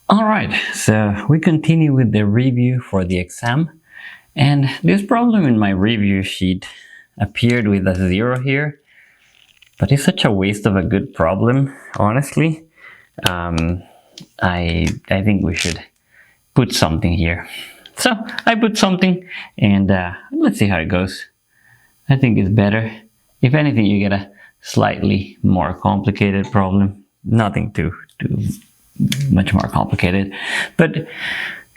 All right, so we continue with the review for the exam. And this problem in my review sheet appeared with a 0 here, but it's such a waste of a good problem, honestly. I think we should put something here. So I put something, and let's see how it goes. I think it's better. If anything, you get a slightly more complicated problem. Nothing too much more complicated. But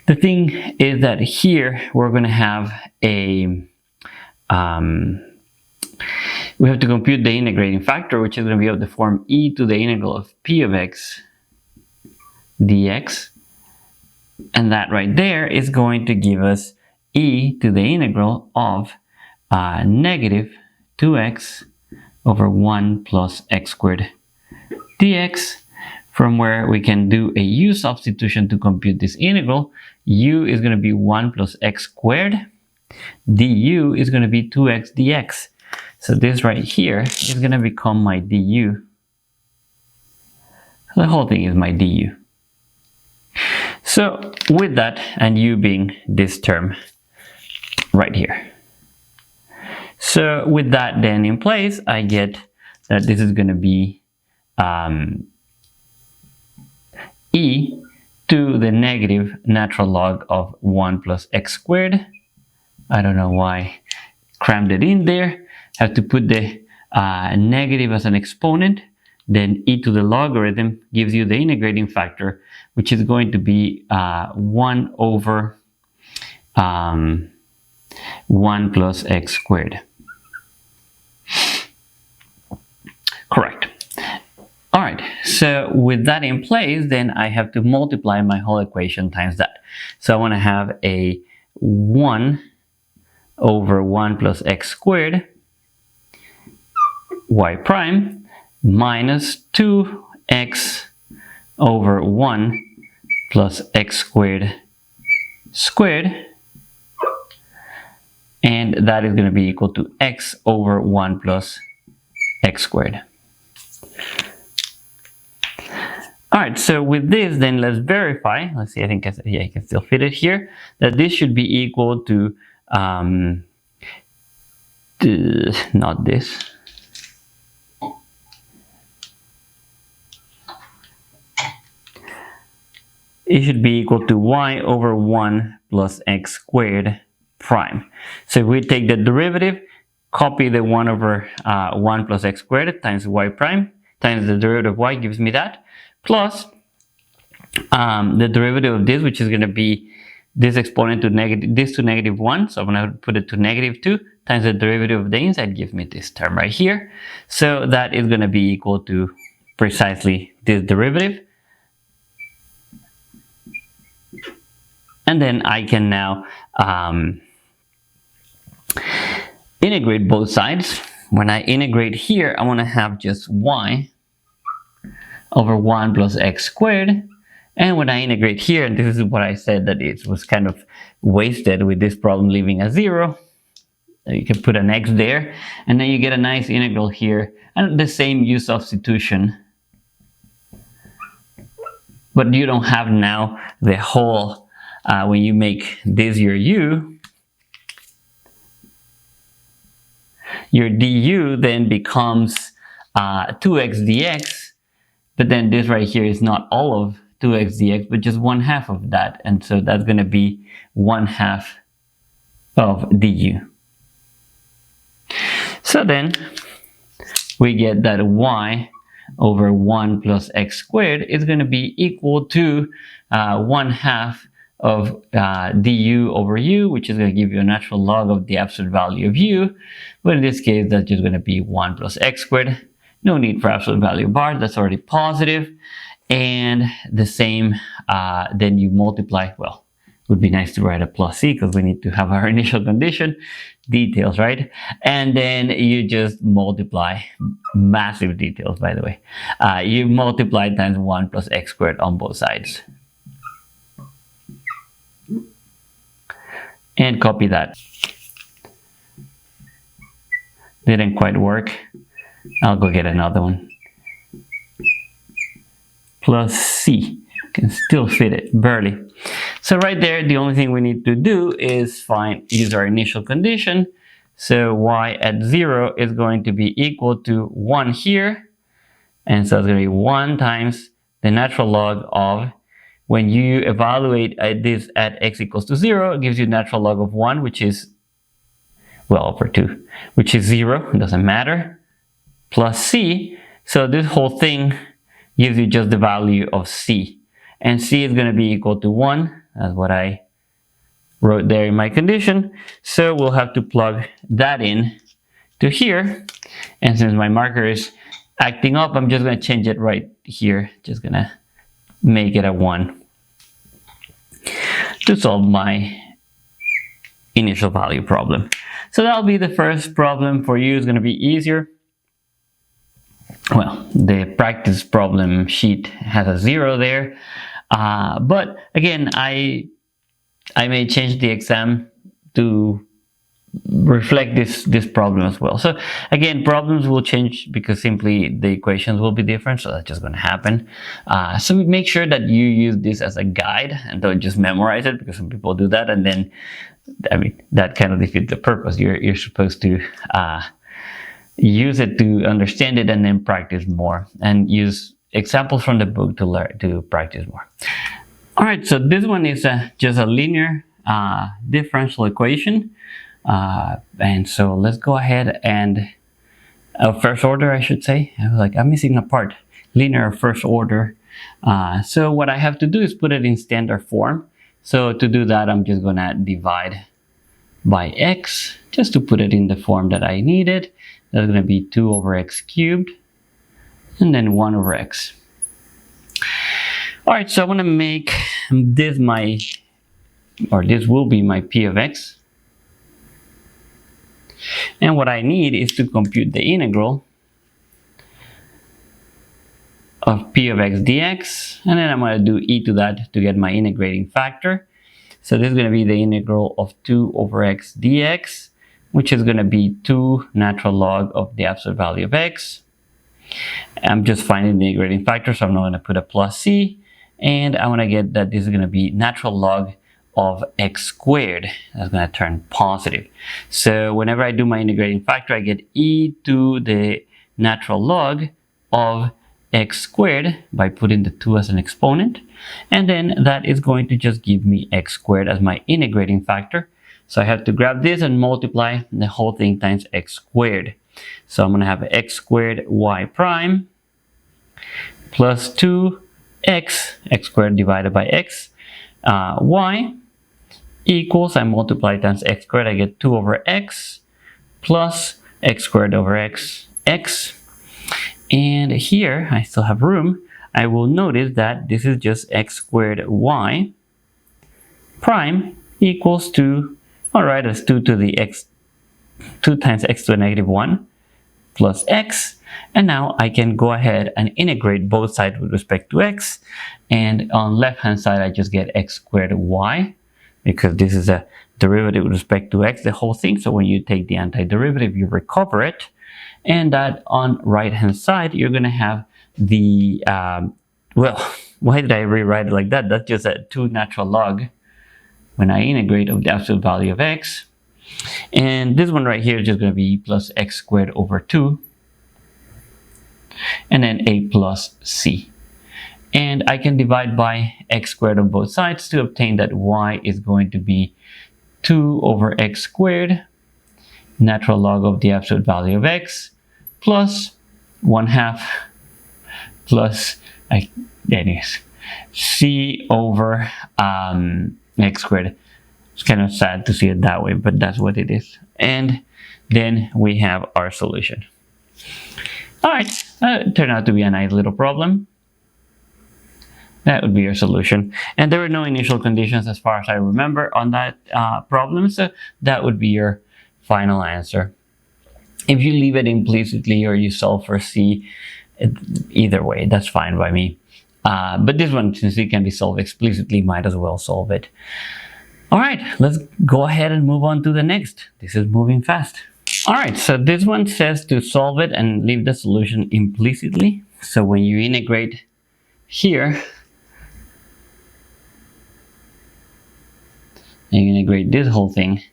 the thing is that here we're going to have a we have to compute the integrating factor, which is going to be of the form e to the integral of p of x dx, and that right there is going to give us e to the integral of negative 2x over 1 plus x squared dx, from where we can do a u substitution to compute this integral. U is going to be 1 plus x squared. Du is going to be 2x dx. So this right here is going to become my du. The whole thing is my du. So with that, and u being this term right here. So with that then in place, I get that this is going to be e to the negative natural log of 1 plus x squared. I don't know why I crammed it in there. Have to put the negative as an exponent. Then e to the logarithm gives you the integrating factor, which is going to be 1 over 1 plus x squared. Correct. All right, so with that in place, then I have to multiply my whole equation times that. So I want to have a 1 over 1 plus x squared y prime minus 2x over 1 plus x squared squared, and that is going to be equal to x over 1 plus x squared. All right, so with this, then let's verify. Let's see, I think I can still fit it here. That this should be equal to, not this. It should be equal to y over 1 plus x squared prime. So if we take the derivative, copy the 1 over 1 plus x squared times y prime, times the derivative of y gives me that, plus the derivative of this, which is going to be this exponent to negative 1. So I'm going to put it to negative 2 times the derivative of the inside gives me this term right here. So that is going to be equal to precisely this derivative. And then I can now integrate both sides. When I integrate here, I want to have just y over 1 plus x squared. And when I integrate here, and this is what I said that it was kind of wasted with this problem leaving a 0. You can put an x there, and then you get a nice integral here, and the same u substitution. But you don't have now the whole, when you make this your u, your du then becomes 2x dx, but then this right here is not all of 2x dx, but just 1/2 of that, and so that's going to be 1/2 of du. So then we get that y over 1 plus x squared is going to be equal to 1/2 of du over u, which is going to give you a natural log of the absolute value of u, but in this case that's just going to be 1 plus x squared. No need for absolute value bars, that's already positive. And the same, then you multiply, well, it would be nice to write a plus c because we need to have our initial condition details, right? And then you just multiply, massive details by the way, you multiply times 1 plus x squared on both sides. And copy that. Didn't quite work. I'll go get another one. Plus c. can still fit it, barely. So right there, the only thing we need to do is use our initial condition. So y at 0 is going to be equal to 1 here. And so it's going to be 1 times the natural log of, when you evaluate this at x equals to 0, it gives you natural log of 1, which is, well, over 2, which is 0, it doesn't matter, plus c. So this whole thing gives you just the value of c. And c is going to be equal to 1. That's what I wrote there in my condition. So we'll have to plug that in to here. And since my marker is acting up, I'm just going to change it right here. Just going to make it a 1 to solve my initial value problem. So that'll be the first problem for you. It's going to be easier. Well, the practice problem sheet has a 0 there. But again, I may change the exam to reflect this problem as well. So again, problems will change because simply the equations will be different, so that's just going to happen. So make sure that you use this as a guide and don't just memorize it, because some people do that, and then, I mean, that kind of defeats the purpose. You're supposed to use it to understand it and then practice more, and use examples from the book to practice more. All right, so this one is just a linear differential equation. And so let's go ahead and first order, I should say. I was like, I'm missing a part. Linear first order. So what I have to do is put it in standard form. So to do that, I'm just gonna divide by x, just to put it in the form that I needed. That's gonna be 2 over x cubed, and then 1 over x. All right, so I want to make this this will be my p of x. And what I need is to compute the integral of p of x dx, and then I'm going to do e to that to get my integrating factor. So this is going to be the integral of 2 over x dx, which is going to be 2 natural log of the absolute value of x. I'm just finding the integrating factor, so I'm not going to put a plus c. And I want to get that this is going to be natural log of x squared. That's going to turn positive. So whenever I do my integrating factor, I get e to the natural log of x squared by putting the 2 as an exponent. And then that is going to just give me x squared as my integrating factor. So I have to grab this and multiply the whole thing times x squared. So I'm going to have x squared y prime plus 2x, x squared divided by x, y equals, I multiply times x squared, I get 2 over x plus x squared over x, x. And here, I still have room. I will notice that this is just x squared y prime equals to, all right, that's 2 to the x, 2 times x to the negative 1 plus x. And now I can go ahead and integrate both sides with respect to x. And on left hand side, I just get x squared y, because this is a derivative with respect to x, the whole thing. So when you take the antiderivative, you recover it. And that on right hand side, you're going to have the, well, why did I rewrite it like that? That's just a 2 natural log when I integrate of the absolute value of x. And this one right here is just going to be plus x squared over 2. And then a plus c. And I can divide by x squared on both sides to obtain that y is going to be 2 over x squared, natural log of the absolute value of x, plus 1/2 plus, anyways, c over x squared. It's kind of sad to see it that way, but that's what it is. And then we have our solution. All right, it turned out to be a nice little problem. That would be your solution. And there were no initial conditions as far as I remember on that problem, so that would be your final answer. If you leave it implicitly or you solve for c, either way, that's fine by me. But this one, since it can be solved explicitly, might as well solve it. All right, let's go ahead and move on to the next. This is moving fast. All right, so this one says to solve it and leave the solution implicitly. So when you integrate here, and you integrate this whole thing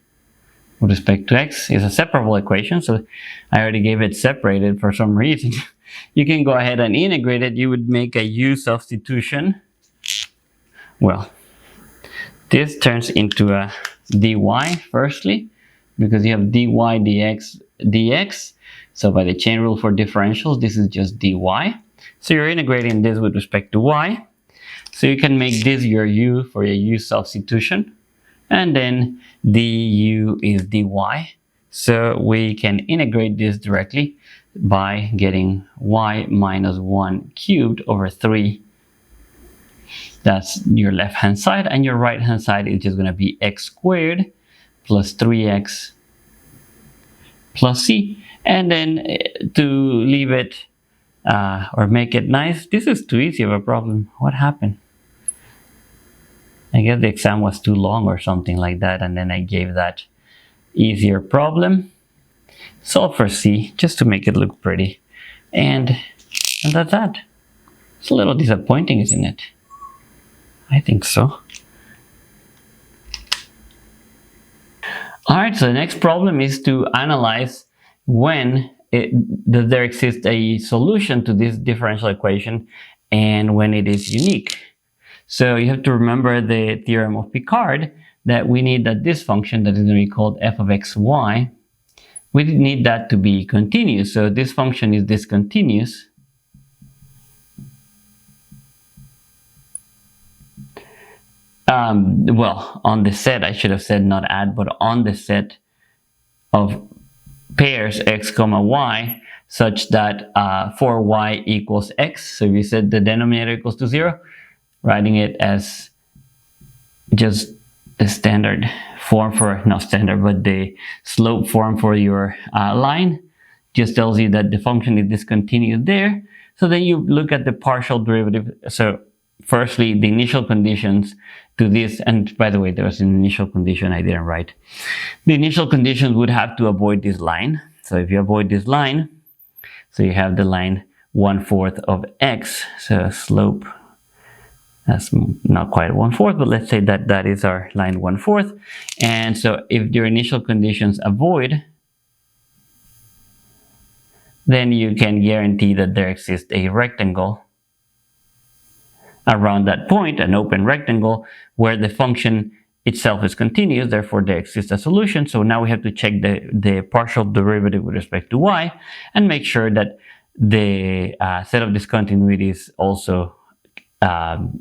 with respect to x. It's a separable equation, so I already gave it separated for some reason. You can go ahead and integrate it. You would make a u substitution. Well, this turns into a dy firstly, because you have dy dx. So by the chain rule for differentials, this is just dy. So you're integrating this with respect to y. So you can make this your u for your u substitution. And then du is dy. So we can integrate this directly by getting y minus 1 cubed over 3. That's your left hand side, and your right hand side is just going to be x squared plus 3x plus c. And then to leave it or make it nice, this is too easy of a problem. What happened? I guess the exam was too long or something like that, and then I gave that easier problem. Solve for c, just to make it look pretty. And that's that. It's a little disappointing, isn't it? I think so. Alright, so the next problem is to analyze when does there exist a solution to this differential equation and when it is unique. So you have to remember the theorem of Picard, that we need that this function that is going to be called f of xy, we need that to be continuous. So this function is discontinuous. Well, on the set, I should have said not at, but on the set of pairs x comma y, such that for y equals x. So if you said the denominator equals to 0, writing it as just the standard form for, not standard, but the slope form for your line, just tells you that the function is discontinuous there. So then you look at the partial derivative. So firstly, the initial conditions to this, and by the way, there was an initial condition I didn't write. The initial conditions would have to avoid this line. So if you avoid this line, so you have the line 1/4 of x, so slope, that's not quite 1/4, but let's say that that is our line 1/4. And so if your initial conditions avoid, then you can guarantee that there exists a rectangle around that point, an open rectangle, where the function itself is continuous, therefore there exists a solution. So now we have to check the partial derivative with respect to y and make sure that the set of discontinuities also,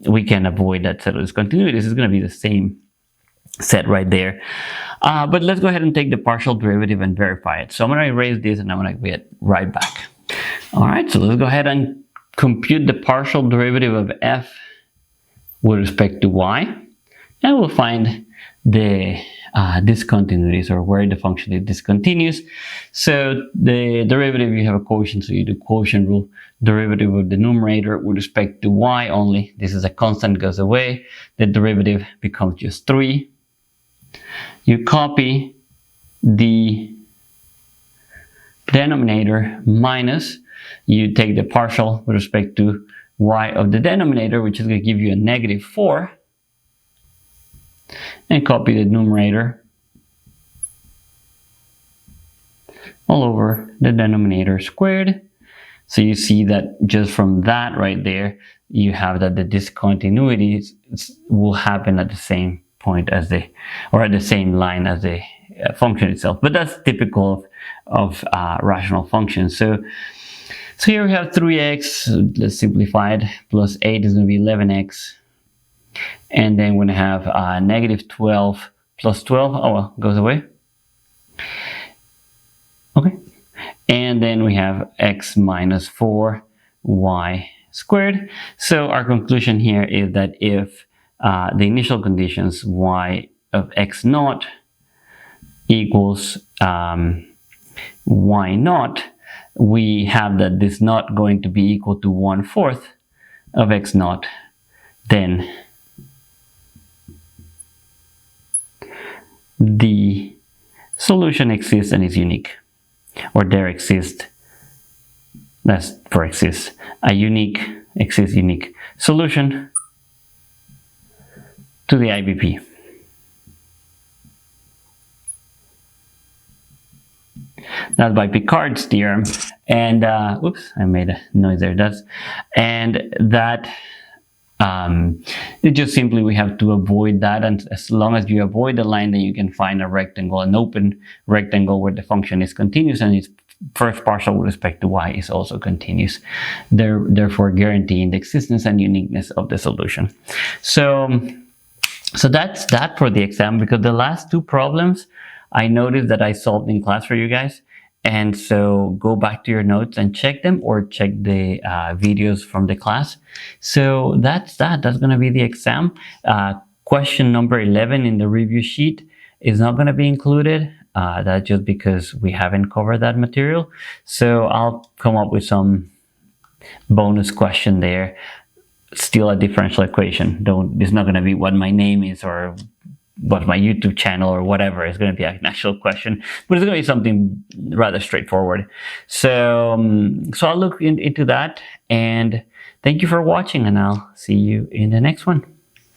we can avoid that set of discontinuities. It's going to be the same set right there. But let's go ahead and take the partial derivative and verify it. So I'm going to erase this and I'm going to get right back. All right, so let's go ahead and compute the partial derivative of f with respect to y, and we'll find the discontinuities, or where the function is discontinuous. So the derivative, you have a quotient, so you do quotient rule, derivative of the numerator with respect to y only. This is a constant, goes away. The derivative becomes just 3. You copy the denominator minus, you take the partial with respect to y of the denominator, which is going to give you a -4, and copy the numerator all over the denominator squared. So you see that just from that right there, you have that the discontinuities will happen at the same point as or at the same line as the function itself. But that's typical of rational functions. So here we have 3x, let's simplify it, plus 8 is going to be 11x. And then we're going to have -12 plus 12, oh well, goes away. Okay. And then we have x minus 4y squared. So our conclusion here is that if the initial conditions y of x naught equals y naught, we have that this not going to be equal to 1/4 of x naught, then the solution exists and is unique, or there exists, that's for exists, a unique solution to the IBP. That's by Picard's theorem. And oops, I made a noise there. It just simply we have to avoid that, and as long as you avoid the line, then you can find a rectangle, an open rectangle where the function is continuous and its first partial with respect to y is also continuous, therefore guaranteeing the existence and uniqueness of the solution. So that's that for the exam, because the last two problems I noticed that I solved in class for you guys. And so go back to your notes and check them, or check the videos from the class. So that's going to be the exam. Question number 11 in the review sheet is not going to be included. That's just because we haven't covered that material. So I'll come up with some bonus question there. Still a differential equation. It's not going to be what my name is or what my YouTube channel or whatever. It's going to be an actual question, but it's going to be something rather straightforward. So I'll look into that, and thank you for watching, and I'll see you in the next one.